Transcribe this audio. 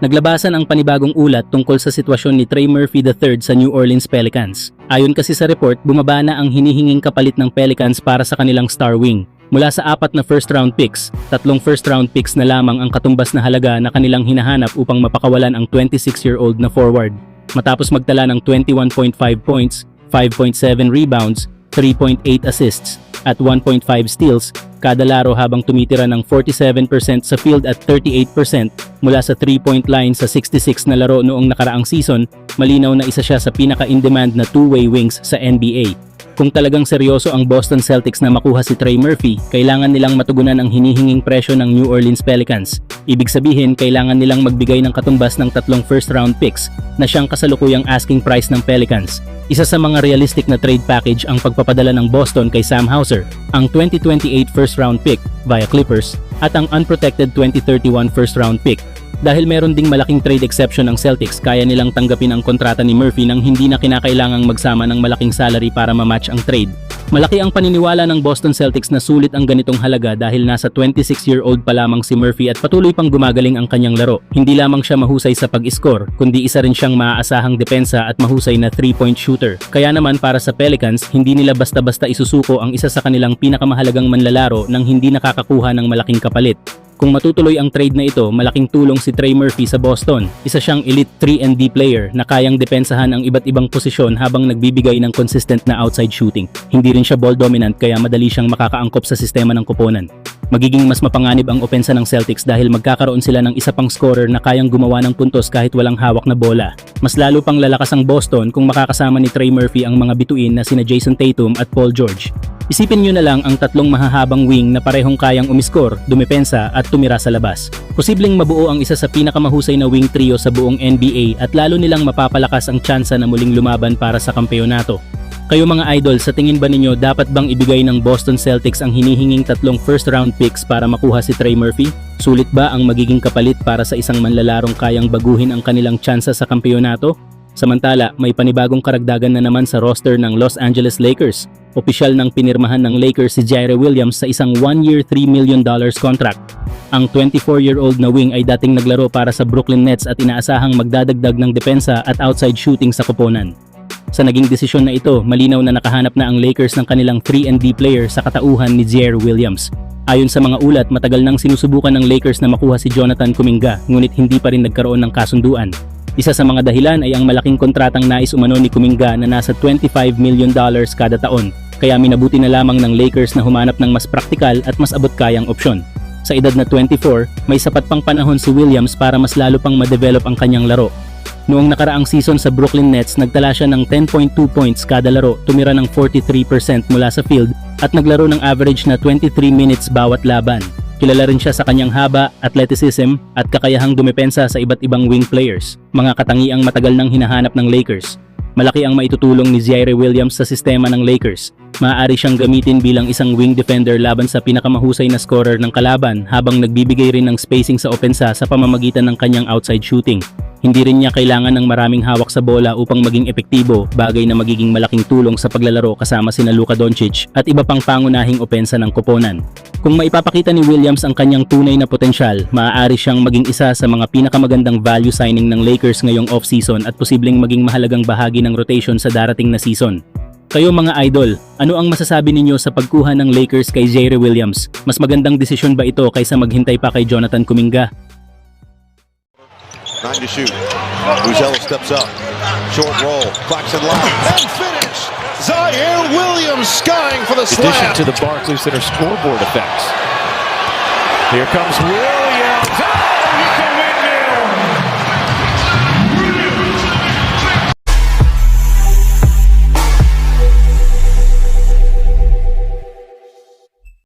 Naglabasan ang panibagong ulat tungkol sa sitwasyon ni Trey Murphy III sa New Orleans Pelicans. Ayon kasi sa report, bumaba na ang hinihinging kapalit ng Pelicans para sa kanilang star wing. Mula sa 4 na first round picks, 3 first round picks na lamang ang katumbas na halaga na kanilang hinahanap upang mapakawalan ang 26-year-old na forward. Matapos magtala ng 21.5 points, 5.7 rebounds, 3.8 assists, at 1.5 steals, kada laro habang tumitira ng 47% sa field at 38% mula sa 3-point line sa 66 na laro noong nakaraang season, malinaw na isa siya sa pinaka-in-demand na two-way wings sa NBA. Kung talagang seryoso ang Boston Celtics na makuha si Trey Murphy, kailangan nilang matugunan ang hinihinging presyo ng New Orleans Pelicans. Ibig sabihin, kailangan nilang magbigay ng katumbas ng 3 first-round picks na siyang kasalukuyang asking price ng Pelicans. Isa sa mga realistic na trade package ang pagpapadala ng Boston kay Sam Hauser, ang 2028 first-round pick via Clippers, at ang unprotected 2031 first-round pick. Dahil meron ding malaking trade exception ng Celtics, kaya nilang tanggapin ang kontrata ni Murphy nang hindi na kinakailangang magsama ng malaking salary para ma-match ang trade. Malaki ang paniniwala ng Boston Celtics na sulit ang ganitong halaga dahil nasa 26-year-old pa lamang si Murphy at patuloy pang gumagaling ang kanyang laro. Hindi lamang siya mahusay sa pag-score, kundi isa rin siyang maaasahang depensa at mahusay na 3-point shooter. Kaya naman para sa Pelicans, hindi nila basta-basta isusuko ang isa sa kanilang pinakamahalagang manlalaro nang hindi nakakakuha ng malaking kapalit. Kung matutuloy ang trade na ito, malaking tulong si Trey Murphy sa Boston. Isa siyang elite 3-and-D player na kayang depensahan ang iba't ibang posisyon habang nagbibigay ng consistent na outside shooting. Hindi rin siya ball dominant kaya madali siyang makakaangkop sa sistema ng koponan. Magiging mas mapanganib ang opensa ng Celtics dahil magkakaroon sila ng isa pang scorer na kayang gumawa ng puntos kahit walang hawak na bola. Mas lalo pang lalakas ang Boston kung makakasama ni Trey Murphy ang mga bituin na sina Jason Tatum at Paul George. Isipin nyo na lang ang 3 mahahabang wing na parehong kayang umiskor, dumepensa at tumira sa labas. Posibleng mabuo ang isa sa pinakamahusay na wing trio sa buong NBA at lalo nilang mapapalakas ang tsansa na muling lumaban para sa kampeonato. Kayo mga idol, sa tingin ba ninyo dapat bang ibigay ng Boston Celtics ang hinihinging 3 first round picks para makuha si Trey Murphy? Sulit ba ang magiging kapalit para sa isang manlalarong kayang baguhin ang kanilang tsansa sa kampeonato? Samantala, may panibagong karagdagan na naman sa roster ng Los Angeles Lakers. Opisyal nang pinirmahan ng Lakers si Jaire Williams sa isang 1-year $3 million contract. Ang 24-year-old na wing ay dating naglaro para sa Brooklyn Nets at inaasahang magdadagdag ng depensa at outside shooting sa koponan. Sa naging desisyon na ito, malinaw na nakahanap na ang Lakers ng kanilang 3-and-D player sa katauhan ni Jaire Williams. Ayon sa mga ulat, matagal nang sinusubukan ng Lakers na makuha si Jonathan Kuminga, ngunit hindi pa rin nagkaroon ng kasunduan. Isa sa mga dahilan ay ang malaking kontratang nais umano ni Kuminga na nasa $25 million kada taon, kaya minabuti na lamang ng Lakers na humanap ng mas praktikal at mas abot-kayang opsyon. Sa edad na 24, may sapat pang panahon si Williams para mas lalo pang ma-develop ang kanyang laro. Noong nakaraang season sa Brooklyn Nets, nagtala siya ng 10.2 points kada laro, tumira ng 43% mula sa field at naglaro ng average na 23 minutes bawat laban. Kilala rin siya sa kanyang haba, athleticism at kakayahang dumepensa sa iba't ibang wing players, mga katangiang matagal nang hinahanap ng Lakers. Malaki ang maitutulong ni Jaire Williams sa sistema ng Lakers. Maaari siyang gamitin bilang isang wing defender laban sa pinakamahusay na scorer ng kalaban habang nagbibigay rin ng spacing sa opensa sa pamamagitan ng kanyang outside shooting. Hindi rin niya kailangan ng maraming hawak sa bola upang maging epektibo, bagay na magiging malaking tulong sa paglalaro kasama sina Luka Doncic at iba pang pangunahing opensa ng koponan. Kung maipapakita ni Williams ang kanyang tunay na potensyal, maaari siyang maging isa sa mga pinakamagandang value signing ng Lakers ngayong off-season at posibleng maging mahalagang bahagi ng rotation sa darating na season. Kayo mga idol, ano ang masasabi ninyo sa pagkuha ng Lakers kay Jaire Williams? Mas magandang desisyon ba ito kaysa maghintay pa kay Jonathan Kuminga? 9 to shoot. Buzell steps up. Short roll. Claxton line. And finish. Zaire Williams skying for the slam. In addition to the Barclays that are scoreboard effects. Here comes Williams.